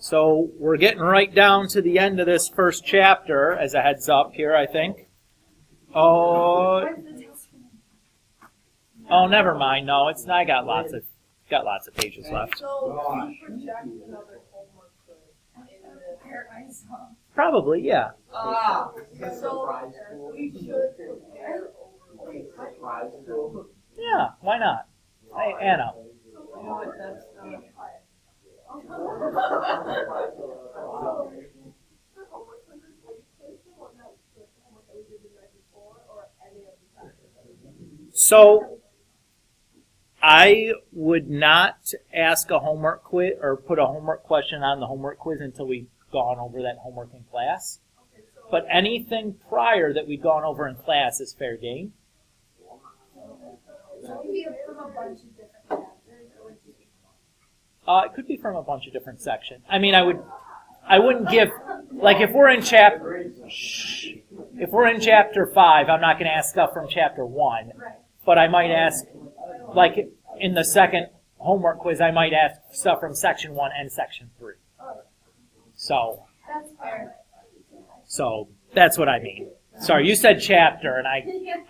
So we're getting right down to the end of this first chapter as a heads up here, I think. Oh, never mind. No, it's not. I got lots of pages left. So we project another homework in the Probably, yeah. so we should prepare over. Yeah, why not? Hey, Anna. So, I would not ask a homework quiz or put a homework question on the homework quiz until we've gone over that homework in class. But anything prior that we've gone over in class is fair game. It could be from a bunch of different sections. I mean, I wouldn't give, like if we're in chapter 5, I'm not going to ask stuff from chapter 1, but I might ask, like in the second homework quiz, I might ask stuff from section 1 and section 3. So that's what I mean. Sorry, you said chapter, and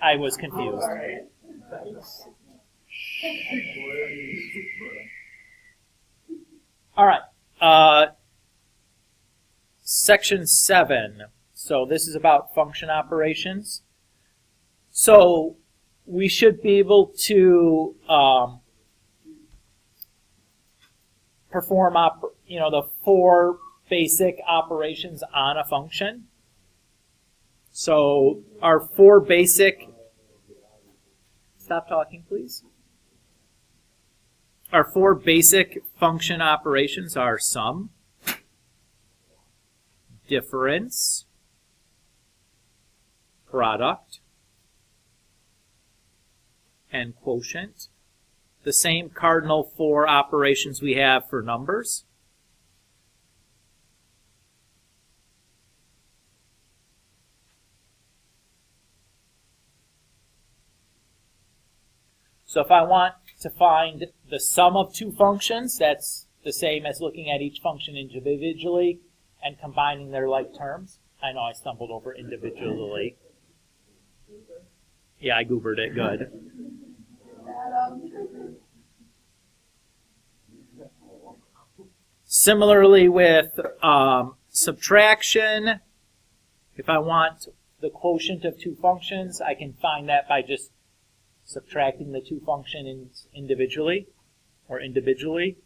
I was confused. All right. Section 7. So this is about function operations. So we should be able to perform the 4 basic operations on a function. So our 4 basic, stop talking please. Our 4 basic function operations are sum, difference, product, and quotient. The same cardinal 4 operations we have for numbers. So if I want to find the sum of 2 functions, that's the same as looking at each function individually and combining their like terms. I know I stumbled over individually. Yeah, I goobered it. Good. Similarly with subtraction, if I want the quotient of 2 functions, I can find that by just subtracting the 2 functions individually, or individually.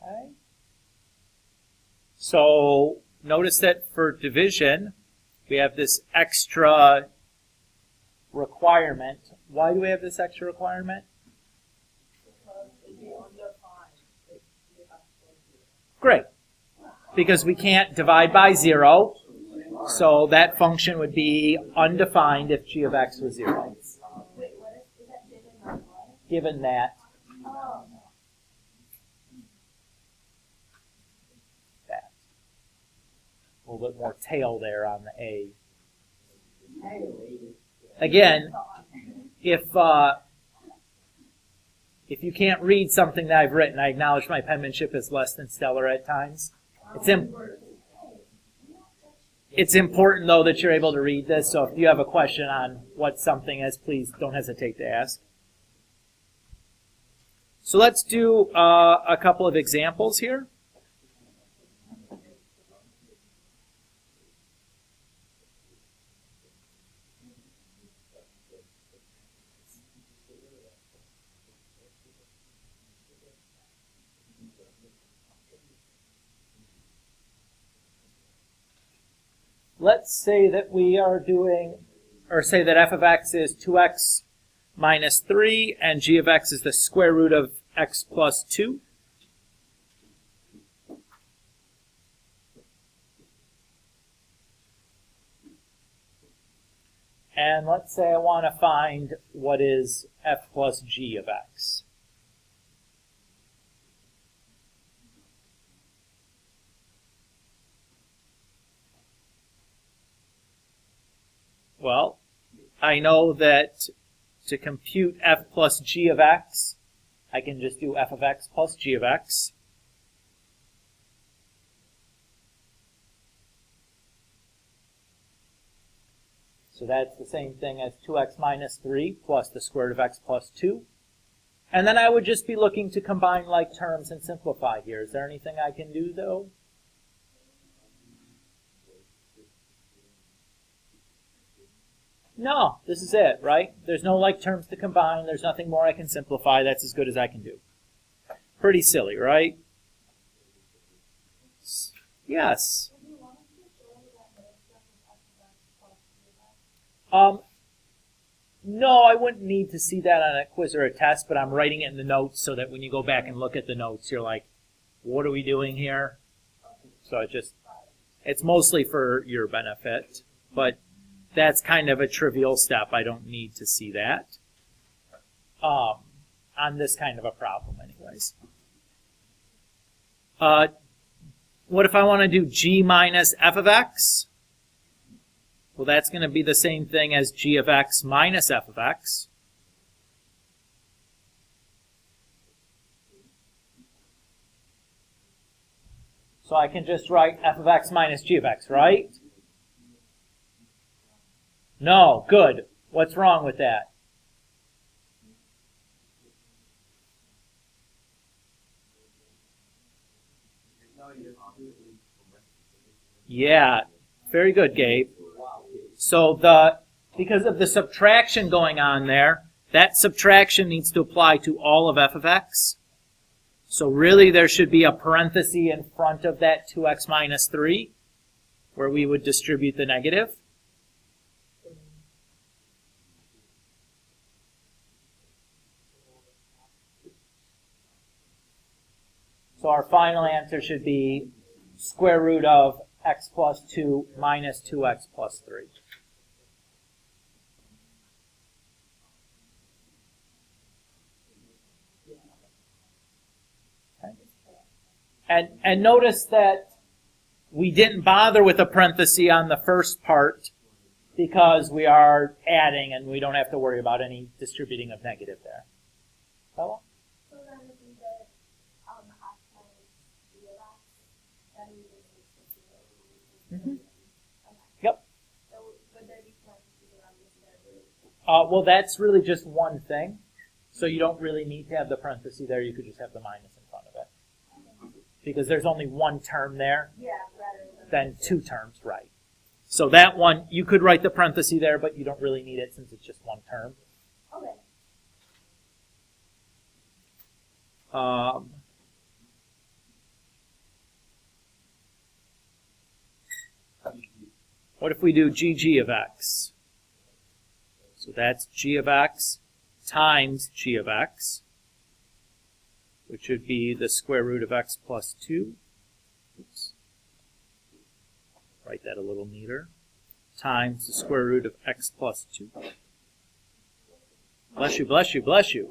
Okay. So notice that for division, we have this extra requirement. Why do we have this extra requirement? Great. Because we can't divide by 0, so that function would be undefined if g of x was 0. Given that. A little bit more tail there on the A. Again, if you can't read something that I've written, I acknowledge my penmanship is less than stellar at times. It's important, though, that you're able to read this, so if you have a question on what something is, please don't hesitate to ask. So let's do a couple of examples here. let's say that we are doing, or say that f of x is 2x minus 3 and g of x is the square root of x plus 2. And let's say I want to find what is f plus g of x. Well, I know that to compute f plus g of x, I can just do f of x plus g of x. So that's the same thing as 2x minus 3 plus the square root of x plus 2. And then I would just be looking to combine like terms and simplify here. Is there anything I can do, though? No, this is it, right? There's no like terms to combine. There's nothing more I can simplify. That's as good as I can do. Pretty silly, right? Yes. No, I wouldn't need to see that on a quiz or a test, but I'm writing it in the notes so that when you go back and look at the notes, you're like, what are we doing here? So it's mostly for your benefit, but that's kind of a trivial step. I don't need to see that on this kind of a problem anyways. What if I want to do g minus f of x? Well, that's going to be the same thing as g of x minus f of x. So I can just write f of x minus g of x, right? No, good. What's wrong with that? Yeah, very good, Gabe. So because of the subtraction going on there, that subtraction needs to apply to all of f of x. So really there should be a parenthesis in front of that 2x minus 3, where we would distribute the negative. So our final answer should be square root of x plus 2 minus 2x plus 3. Okay. And notice that we didn't bother with a parenthesis on the first part because we are adding and we don't have to worry about any distributing of negative there. Bella? So then if we did half times g of x, then we would make 0. Mm-hmm. Yep. So would there be parentheses around the square root? Well, that's really just one thing. So you don't really need to have the parenthesis there. You could just have the minus in front of it. Because there's only one term there, rather than two terms, right? So that one, you could write the parenthesis there, but you don't really need it since it's just one term. Okay. What if we do gg of x? So that's g of x times g of x, which would be the square root of x plus 2. Oops. Write that a little neater. Times the square root of x plus 2. Bless you, bless you, bless you.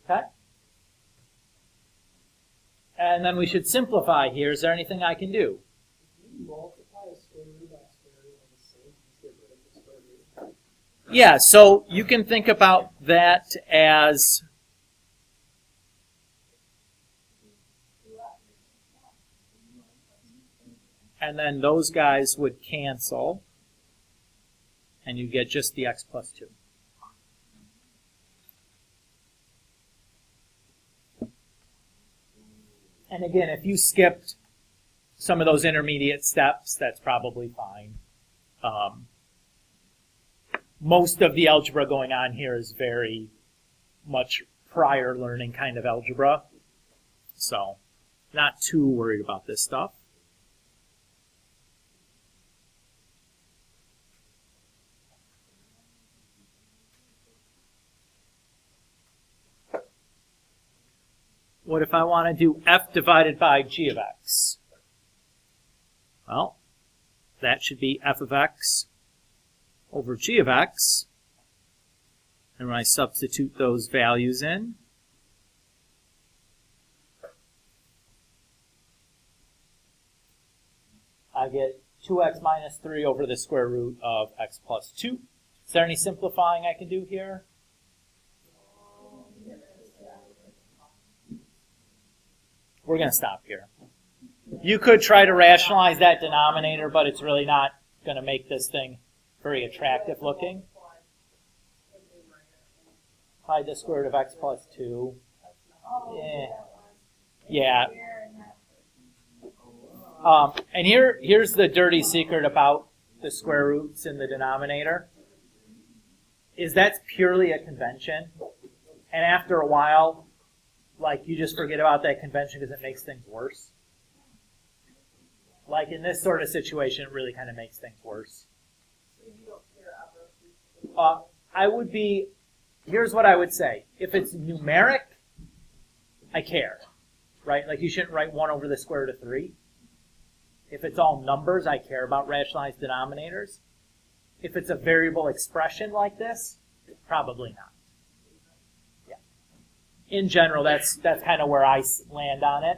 Okay? And then we should simplify here. Is there anything I can do? Yeah, so you can think about that as and then those guys would cancel and you get just the x plus 2. And again, if you skipped some of those intermediate steps, that's probably fine. Most of the algebra going on here is very much prior learning kind of algebra. So, not too worried about this stuff. what if I want to do f divided by g of x? Well, that should be f of x over g of x. And when I substitute those values in, I get 2x minus 3 over the square root of x plus 2. Is there any simplifying I can do here? We're going to stop here. You could try to rationalize that denominator, but it's really not going to make this thing very attractive looking. Hide the square root of x plus 2. Yeah. And here's the dirty secret about the square roots in the denominator, is that's purely a convention. And after a while, like, you just forget about that convention because it makes things worse. Like in this sort of situation, it really kind of makes things worse. Here's what I would say. If it's numeric, I care, right? Like, you shouldn't write 1 over the square root of 3. If it's all numbers, I care about rationalized denominators. If it's a variable expression like this, probably not. Yeah. In general, that's kind of where I land on it.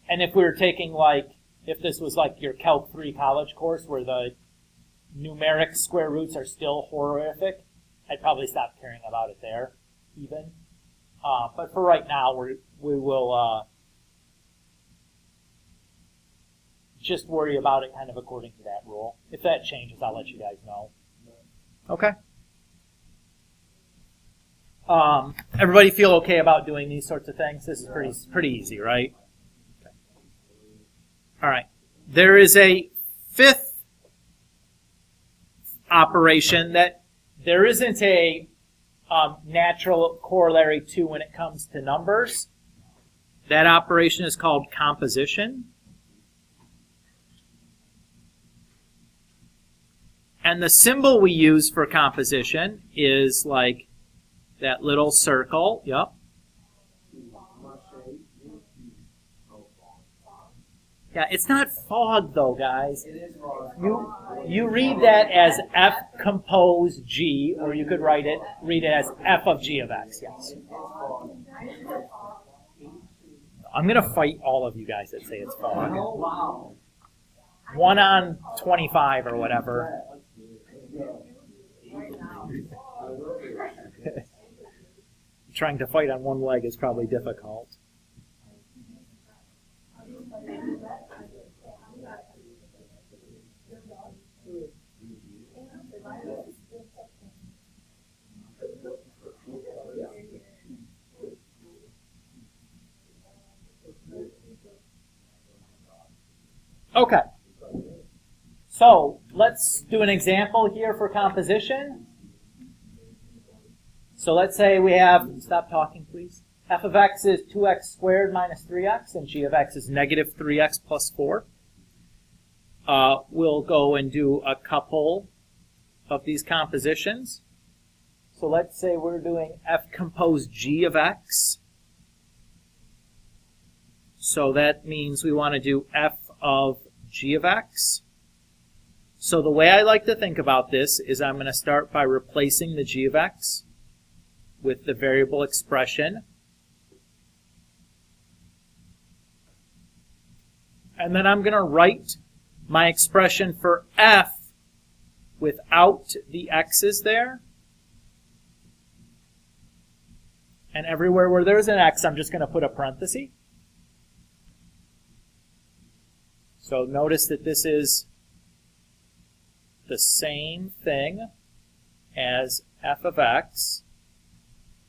And if we were taking, like, if this was like your Calc 3 college course where the numeric square roots are still horrific, I'd probably stop caring about it there, even. But for right now, we will just worry about it kind of according to that rule. If that changes, I'll let you guys know. Okay. Everybody feel okay about doing these sorts of things? This is pretty easy, right? Okay. All right. There is a fifth operation that there isn't a natural corollary to when it comes to numbers. That operation is called composition. And the symbol we use for composition is like that little circle. Yep. Yeah, it's not fog though, guys. It is fog. You read that as f compose g, or you could read it as f of g of x. Yes. I'm gonna fight all of you guys that say it's fog. Oh, wow. 1 on 25 or whatever. Trying to fight on one leg is probably difficult. Okay. So let's do an example here for composition. So let's say we have, stop talking please, f of x is 2x squared minus 3x, and g of x is negative 3x plus 4. We'll go and do a couple of these compositions. So let's say we're doing f compose g of x. So that means we want to do f of g of x. So the way I like to think about this is I'm going to start by replacing the g of x with the variable expression. And then I'm going to write my expression for f without the x's there. And everywhere where there's an x, I'm just going to put a parenthesis. So notice that this is the same thing as f of x,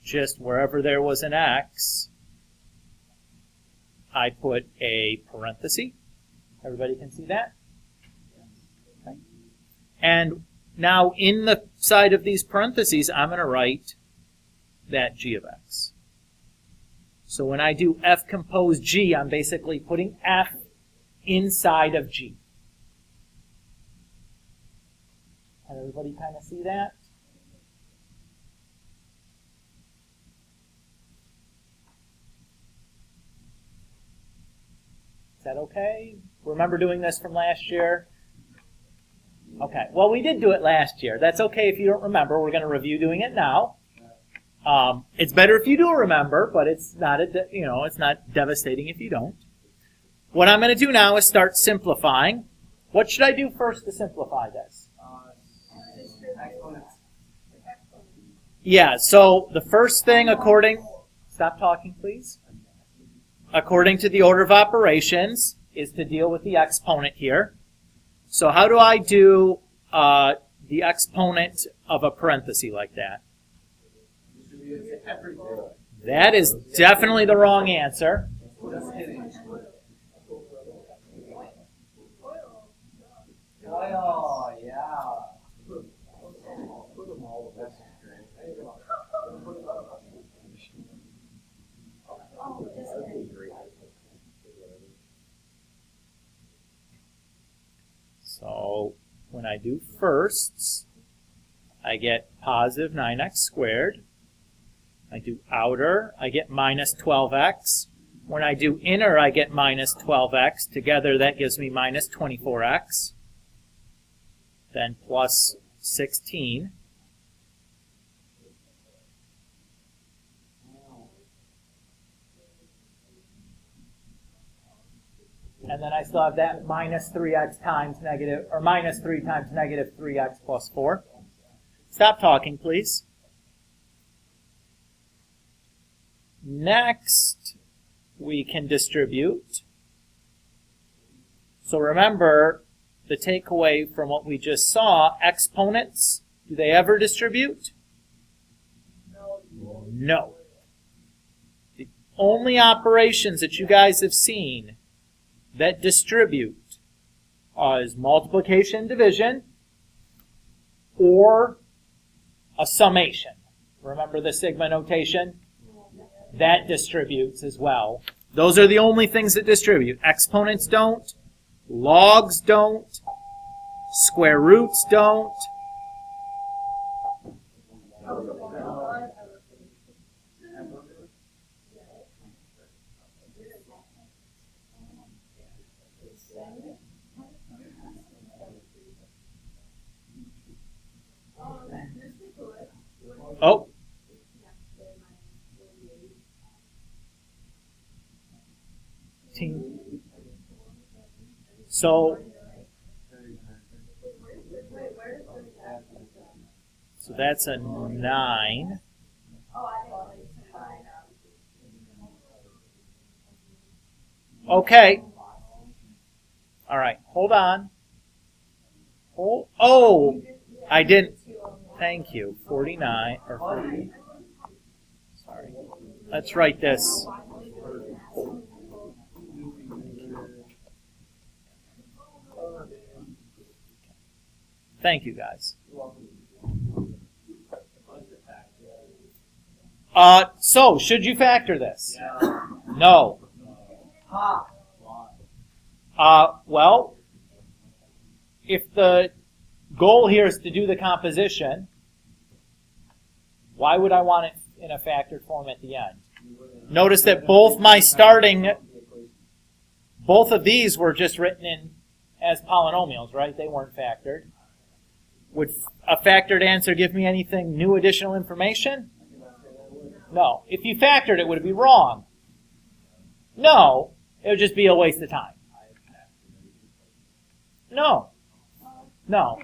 just wherever there was an x, I put a parenthesis. Everybody can see that? Okay. And now in the side of these parentheses, I'm going to write that g of x. So when I do f compose g, I'm basically putting f inside of g. Can everybody kind of see that? Is that okay? Remember doing this from last year? Okay, well, we did do it last year. That's okay if you don't remember. We're going to review doing it now. It's better if you do remember, but it's not it's not devastating if you don't. What I'm going to do now is start simplifying. What should I do first to simplify this? Yeah, so the first thing stop talking please. According to the order of operations is to deal with the exponent here. So how do I do the exponent of a parenthesis like that? That is definitely the wrong answer. Oh, yeah. So when I do firsts, I get positive 9x squared. I do outer, I get minus 12x. When I do inner, I get minus 12x. Together, that gives me minus 24x. Then plus 16. And then I still have that minus 3x times negative, or minus 3 times negative 3x plus 4. Stop talking, please. Next, we can distribute. So remember, the takeaway from what we just saw, exponents, do they ever distribute? No. The only operations that you guys have seen that distribute is multiplication and division or a summation. Remember the sigma notation? That distributes as well. Those are the only things that distribute. Exponents don't. Logs don't. Square roots don't. Oh. So that's a 9. Okay. All right. Hold on. Oh, I didn't. Thank you. 49 or 40. Sorry. Let's write this. Thank you, guys. So, should you factor this? No. Well, if the goal here is to do the composition, why would I want it in a factored form at the end? Notice that both of these were just written in as polynomials, right? They weren't factored. Would a factored answer give me anything new, additional information? No. If you factored it, would it be wrong? No. It would just be a waste of time. No. No.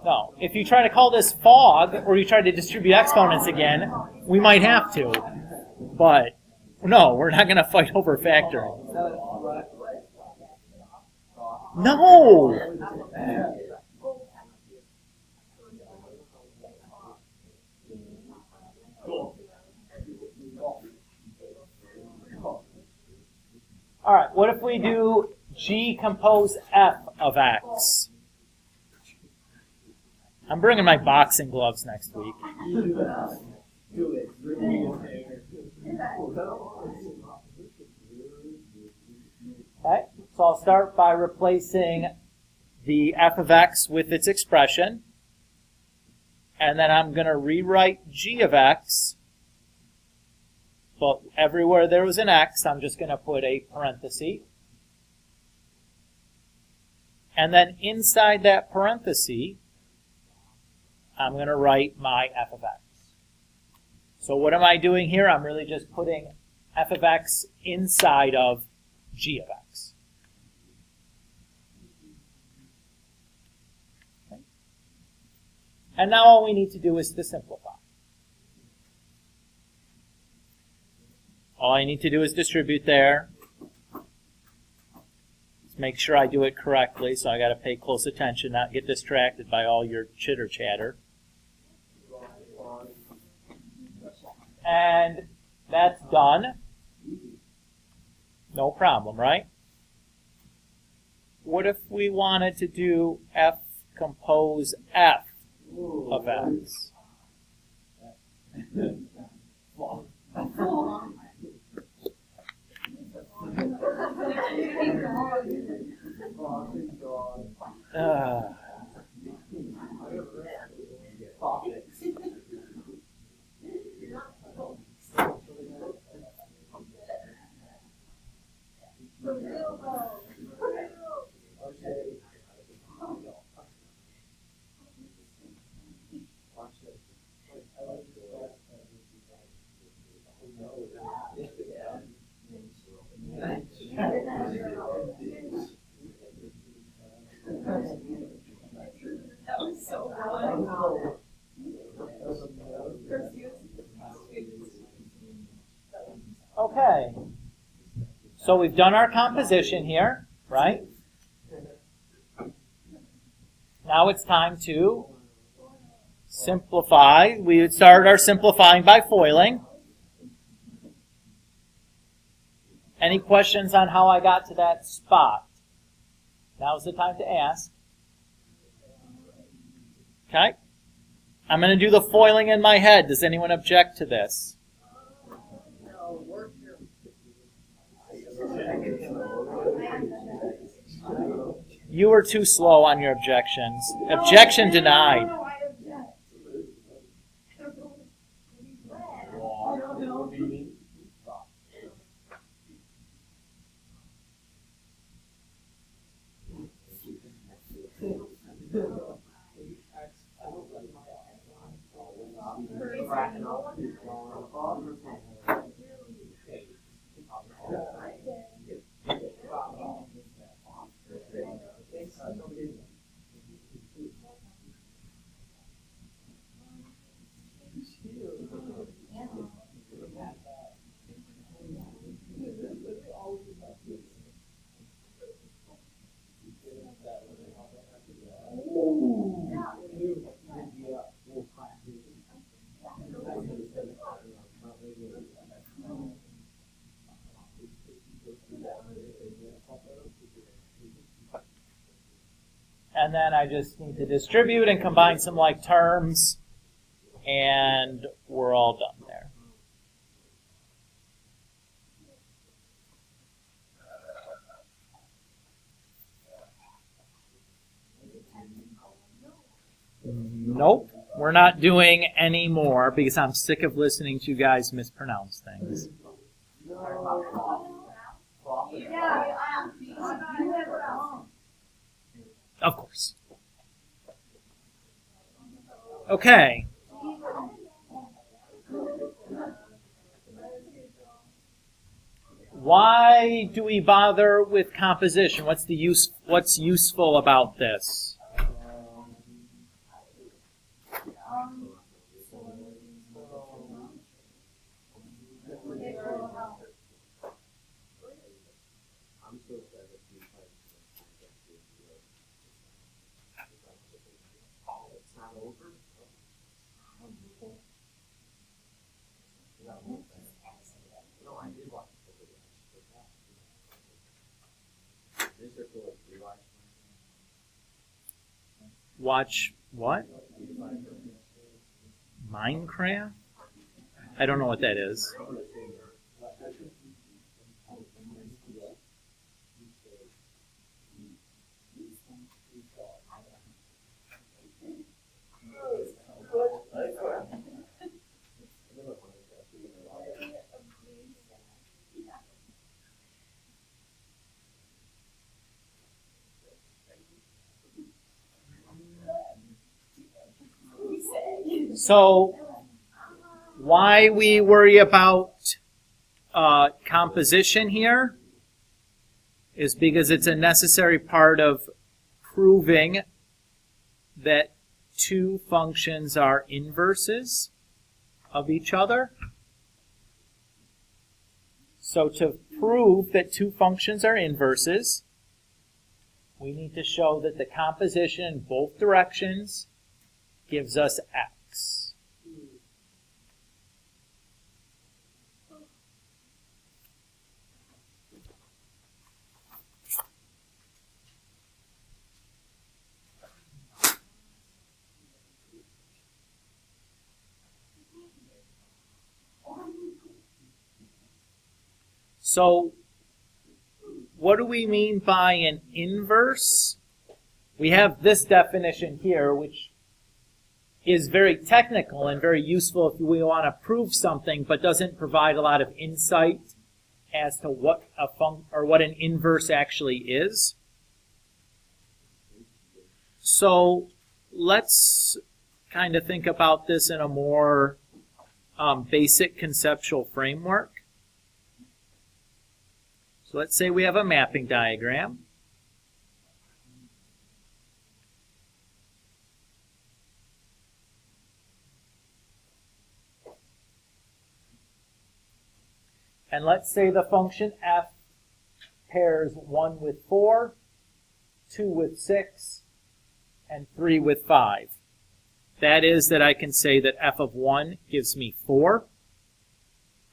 No. If you try to call this fog, or you try to distribute exponents again, we might have to. But, no, we're not going to fight over factoring. No! All right, what if we do G compose F of X? I'm bringing my boxing gloves next week. Okay, so I'll start by replacing the F of X with its expression. And then I'm going to rewrite G of X. But everywhere there was an X, I'm just going to put a parenthesis. And then inside that parenthesis, I'm going to write my f of x. So what am I doing here? I'm really just putting f of x inside of g of x. Okay. And now all we need to do is to simplify. All I need to do is distribute there. Let's make sure I do it correctly, so I got to pay close attention, not get distracted by all your chitter chatter. And that's done. No problem, right? What if we wanted to do f compose f of x? Okay, so we've done our composition here, right? Now it's time to simplify. We would start our simplifying by foiling. Any questions on how I got to that spot? Now's the time to ask. Okay? I'm going to do the foiling in my head. Does anyone object to this? You were too slow on your objections. Objection denied. And then I just need to distribute and combine some like terms, and we're all done there. Nope, we're not doing any more because I'm sick of listening to you guys mispronounce things. Of course. Okay. Why do we bother with composition? What's useful about this? Watch what? Minecraft? I don't know what that is. So why we worry about composition here is because it's a necessary part of proving that two functions are inverses of each other. So to prove that two functions are inverses, we need to show that the composition in both directions gives us x. So what do we mean by an inverse? We have this definition here, which is very technical and very useful if we want to prove something, but doesn't provide a lot of insight as to what what an inverse actually is. So let's kind of think about this in a more basic conceptual framework. So let's say we have a mapping diagram. And let's say the function f pairs 1 with 4, 2 with 6, and 3 with 5. That is that I can say that f of 1 gives me 4,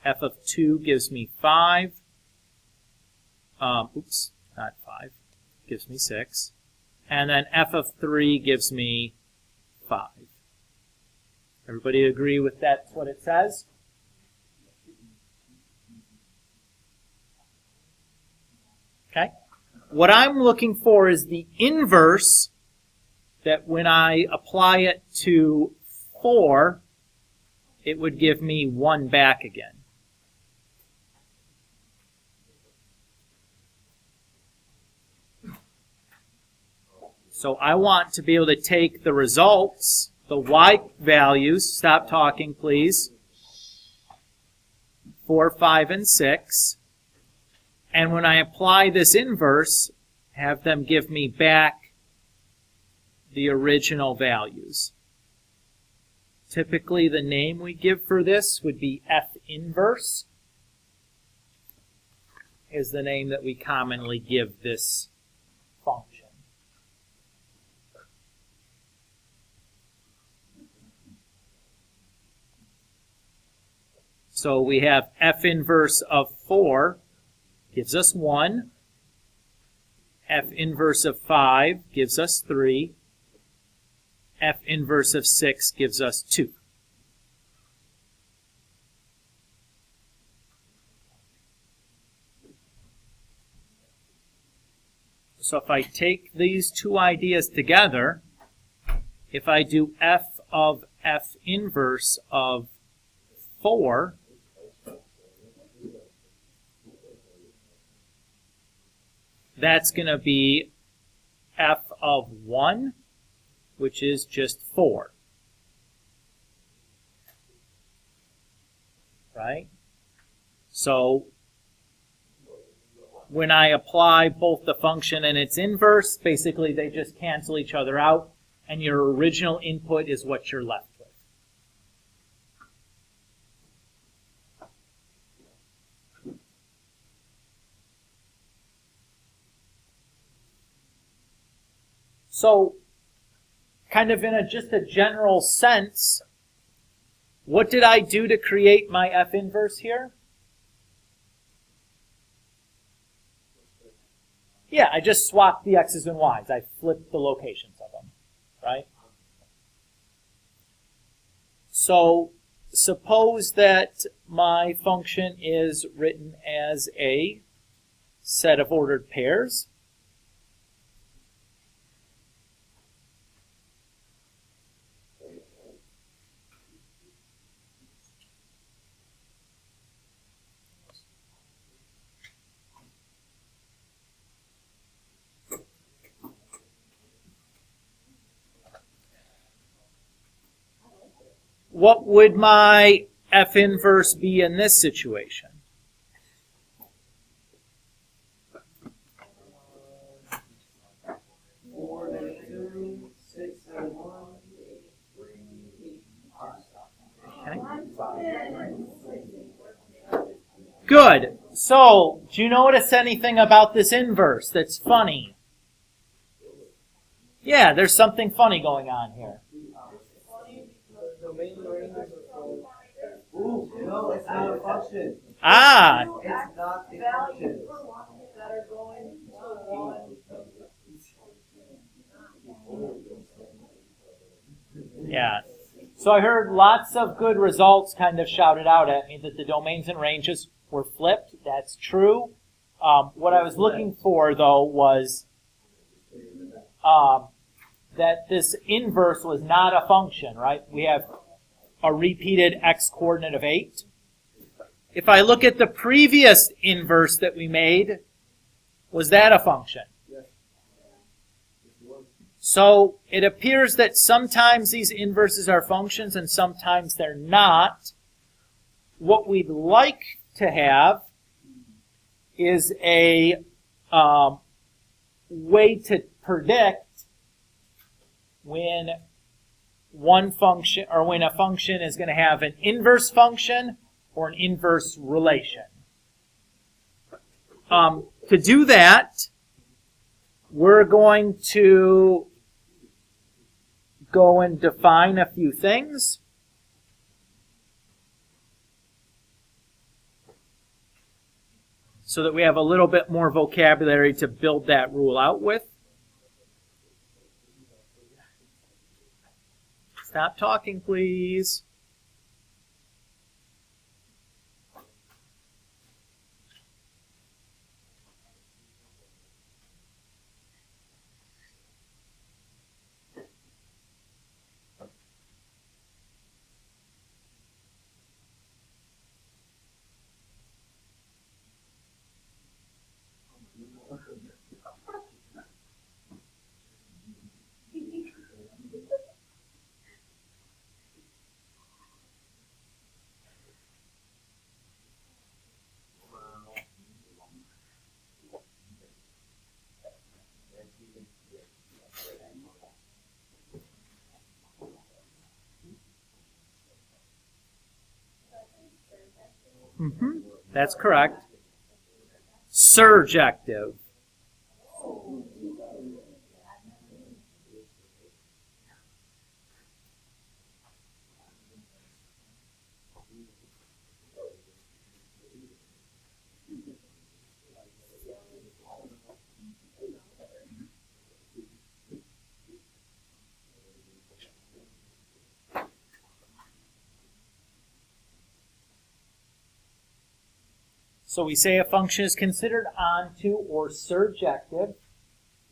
f of 2 gives me 5, not 5, gives me 6, and then f of 3 gives me 5. Everybody agree with that's what it says? Okay. What I'm looking for is the inverse, that when I apply it to 4, it would give me 1 back again. So I want to be able to take the results, the y values, stop talking please, 4, 5, and 6, and when I apply this inverse, have them give me back the original values. Typically the name we give for this would be f inverse, is the name that we commonly give this function. So we have f inverse of 4 gives us 1. F inverse of 5 gives us 3. F inverse of 6 gives us 2. So if I take these two ideas together, if I do f of f inverse of 4, that's going to be f of 1, which is just 4. Right? So when I apply both the function and its inverse, basically they just cancel each other out, and your original input is what you're left with. So, kind of in just a general sense, what did I do to create my f inverse here? Yeah, I just swapped the x's and y's. I flipped the locations of them, right? So, suppose that my function is written as a set of ordered pairs. what would my F inverse be in this situation? Okay. Good. So, do you notice anything about this inverse that's funny? Yeah, there's something funny going on here. No, it's not a function. Ah, It's not a function. yeah. So I heard lots of good results kind of shouted out at me that the domains and ranges were flipped. That's true. What I was looking for, though, was that this inverse was not a function, right? We have a repeated x-coordinate of 8. If I look at the previous inverse that we made, was that a function? So it appears that sometimes these inverses are functions and sometimes they're not. What we'd like to have is a way to predict when one function, or when a function is going to have an inverse function or an inverse relation. To do that, we're going to go and define a few things. So that we have a little bit more vocabulary to build that rule out with. Stop talking, please. That's correct. Surjective. So we say a function is considered onto or surjective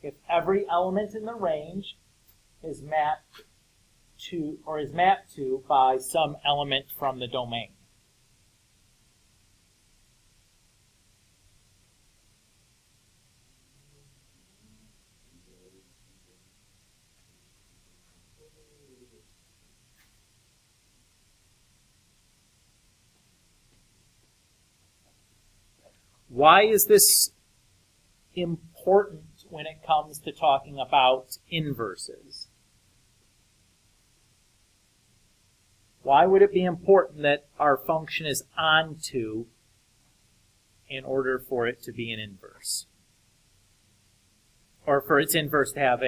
if every element in the range is mapped to by some element from the domain. Why is this important when it comes to talking about inverses? Why would it be important that our function is onto in order for it to be an inverse? Or for its inverse to have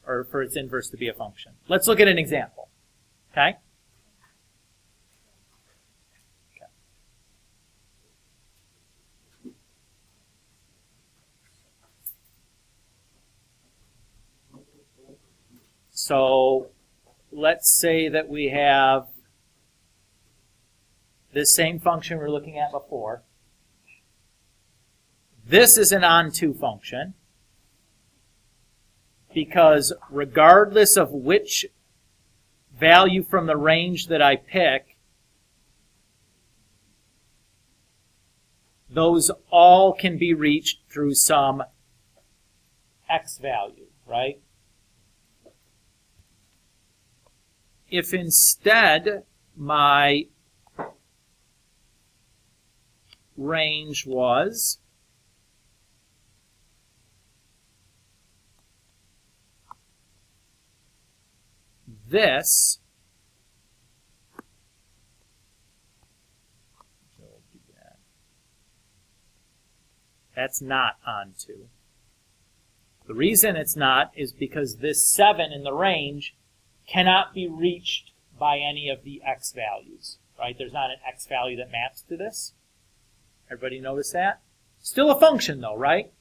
or for its inverse to be a function? Let's look at an example. Okay? So let's say that we have this same function we were looking at before. This is an onto function because regardless of which value from the range that I pick, those all can be reached through some x value, right? If instead my range was this, that's not onto. The reason it's not is because this 7 in the range cannot be reached by any of the x values, right? There's not an x value that maps to this. Everybody notice that? Still a function though, right?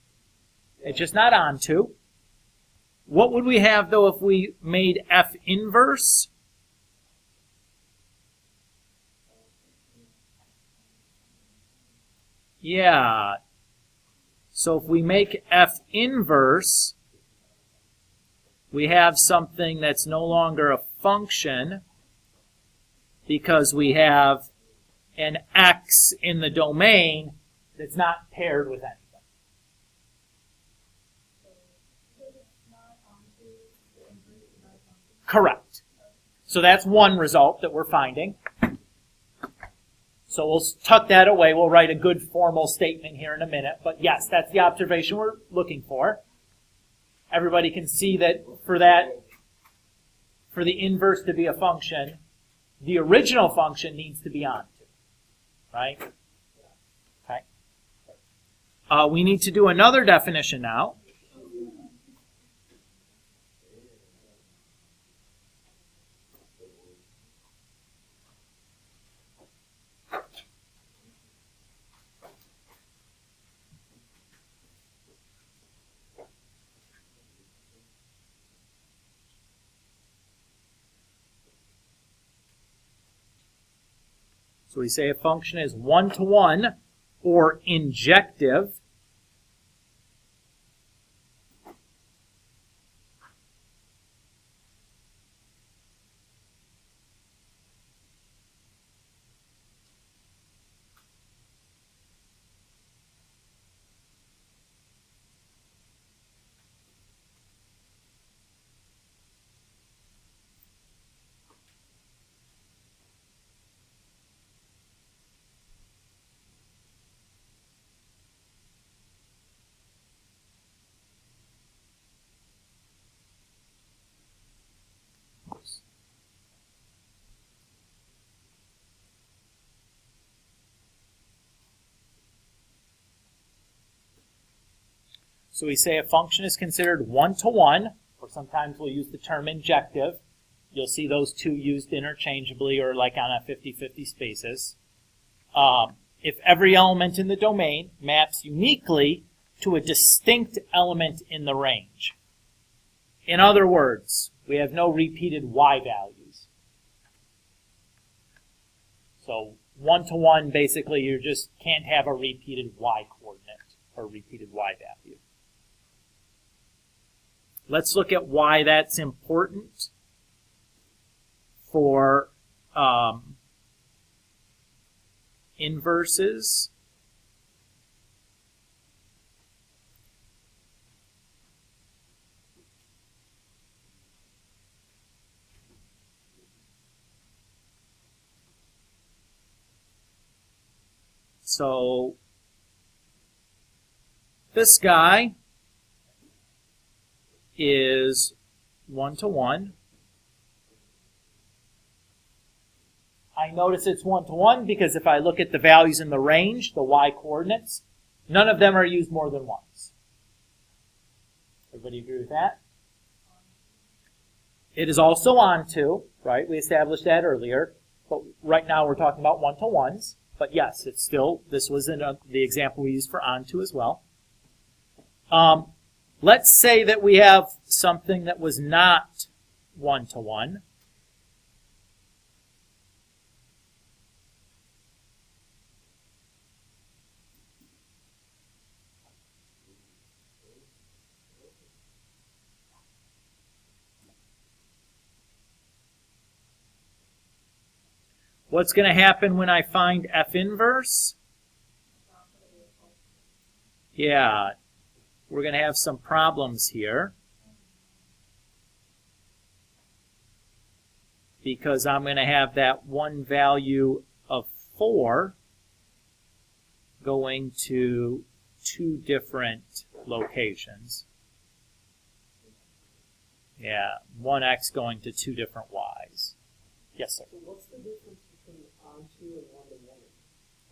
It's just not onto. What would we have though if we made f inverse? Yeah. So if we make f inverse, we have something that's no longer a function because we have an x in the domain that's not paired with anything. Correct. So that's one result that we're finding. So we'll tuck that away. We'll write a good formal statement here in a minute. But yes, that's the observation we're looking for. Everybody can see that for the inverse to be a function, the original function needs to be onto. Right? Okay. We need to do another definition now. So we say a function is one-to-one or injective. So we say a function is considered one-to-one, or sometimes we'll use the term injective. You'll see those two used interchangeably or like on a 50-50 spaces. If every element in the domain maps uniquely to a distinct element in the range. In other words, we have no repeated y values. So one-to-one, basically, you just can't have a repeated y coordinate or repeated y value. Let's look at why that's important for inverses. So this guy is one-to-one. I notice it's one-to-one because if I look at the values in the range, the y coordinates, none of them are used more than once. Everybody agree with that? It is also onto, right? We established that earlier. But right now we're talking about one-to-ones. But yes, it's still, this was in the example we used for onto as well. Let's say that we have something that was not one-to-one. What's going to happen when I find f inverse? Yeah, we're going to have some problems here. because I'm going to have that one value of 4 going to 2 different locations. Yeah, one x going to 2 different y's. Yes, sir. So what's the difference between onto and one-to-one?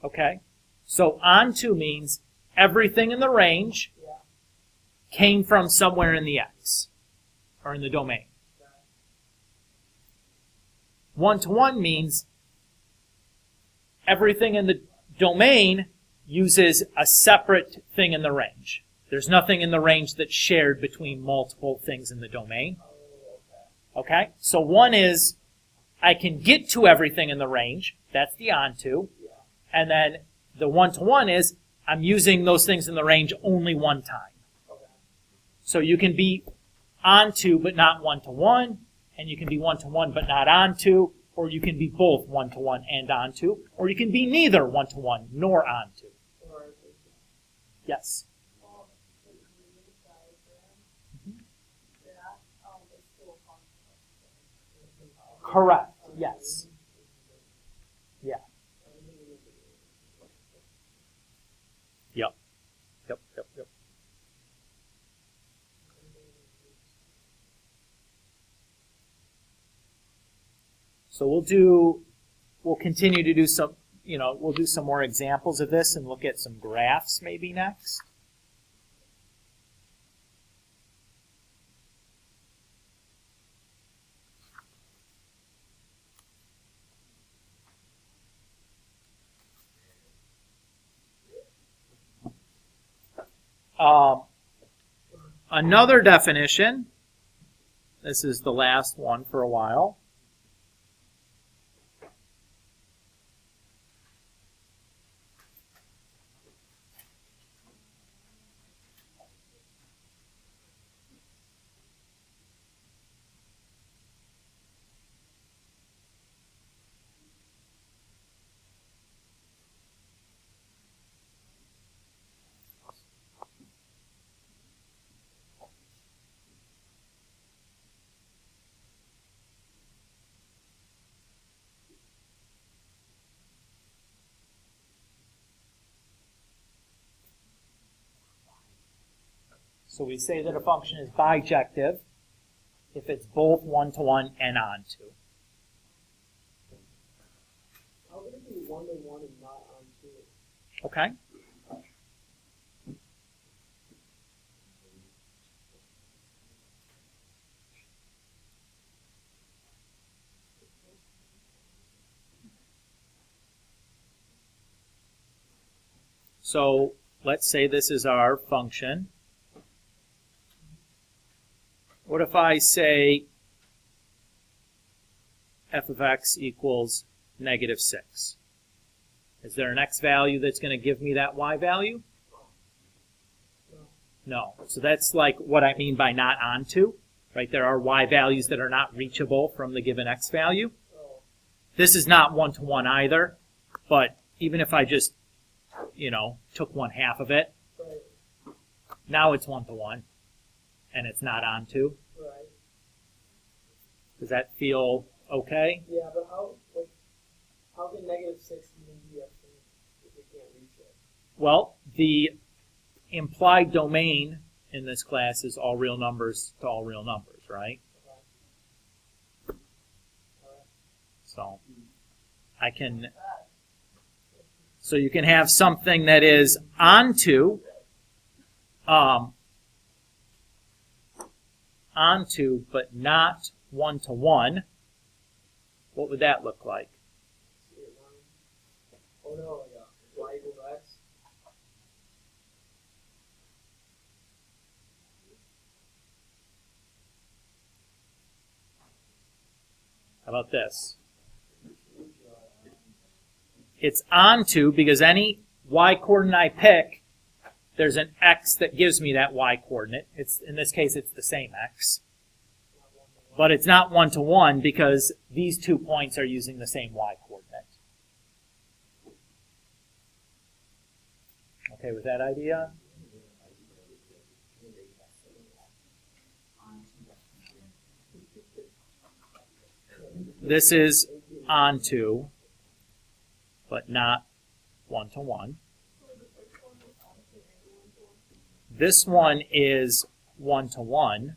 Okay. So onto means everything in the range came from somewhere in the x, or in the domain. One-to-one means everything in the domain uses a separate thing in the range. There's nothing in the range that's shared between multiple things in the domain. Okay? So one is, I can get to everything in the range. That's the onto. And then the one-to-one is, I'm using those things in the range only one time. So you can be onto but not one-to-one, and you can be one-to-one but not onto, or you can be both one-to-one and onto, or you can be neither one-to-one nor onto. Yes? Correct. Yes. Yeah. Yep. Yep. Yep. Yep. So we'll continue to do some, we'll do some more examples of this and look at some graphs maybe next. Another definition, this is the last one for a while. So we say that a function is bijective if it's both one-to-one and onto. How would it be one-to-one and not onto? Okay? So let's say this is our function. What if I say f of x equals -6? Is there an x value that's going to give me that y value? No. So that's like what I mean by not onto. Right? There are y values that are not reachable from the given x value. This is not one-to-one either, but even if I just, took 1/2 of it, now it's one-to-one, and it's not onto. Right. Does that feel okay? Yeah, but how can -6 even be a thing if we can't reach it? Well, the implied domain in this class is all real numbers to all real numbers, right? Okay. So so you can have something that is onto but not one-to-one. What would that look like? Oh no, yeah. Y equals x. How about this? It's onto because any y coordinate I pick, there's an x that gives me that y coordinate. In this case, it's the same x. But it's not one-to-one because these 2 points are using the same y coordinate. Okay with that idea? this is onto, but not one-to-one. This one is one-to-one,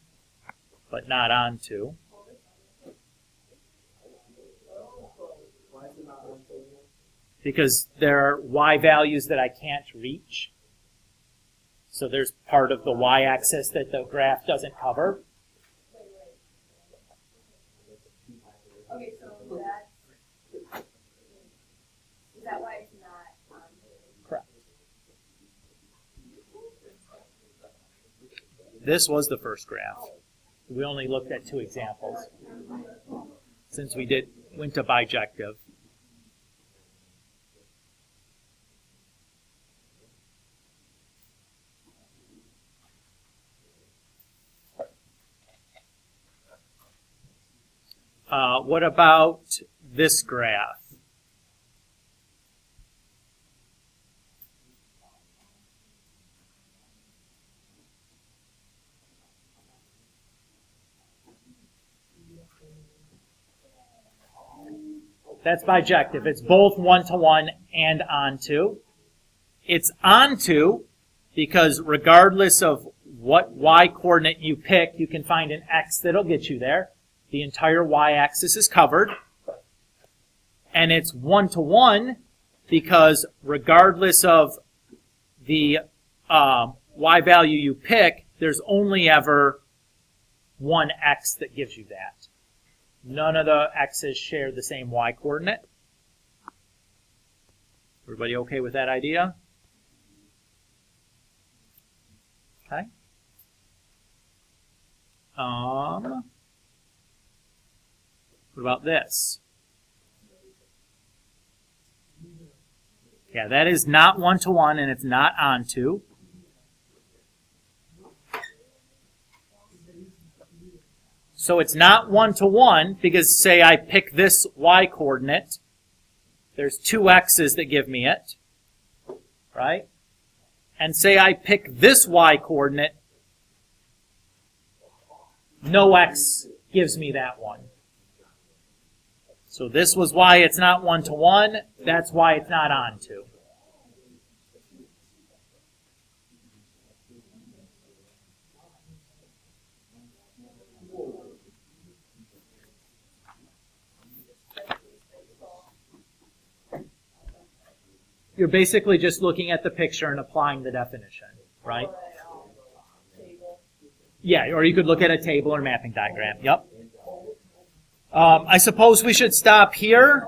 but not onto. Because there are y values that I can't reach. So there's part of the y-axis that the graph doesn't cover. Okay, so that's, is that why it's not on? Correct. This was the first graph. We only looked at 2 examples since we went to bijective. What about this graph? That's bijective. It's both one-to-one and onto. It's onto because regardless of what y-coordinate you pick, you can find an x that'll get you there. The entire y-axis is covered. And it's one-to-one because regardless of the y value you pick, there's only ever one x that gives you that. None of the x's share the same y-coordinate. Everybody okay with that idea? Okay. What about this? Yeah, that is not one-to-one and it's not onto. So it's not one-to-one because, say, I pick this y-coordinate. There's 2 x's that give me it, right? And say I pick this y-coordinate. No x gives me that one. So this was why it's not one-to-one. That's why it's not onto. You're basically just looking at the picture and applying the definition, right? Yeah, or you could look at a table or mapping diagram. Yep. I suppose we should stop here.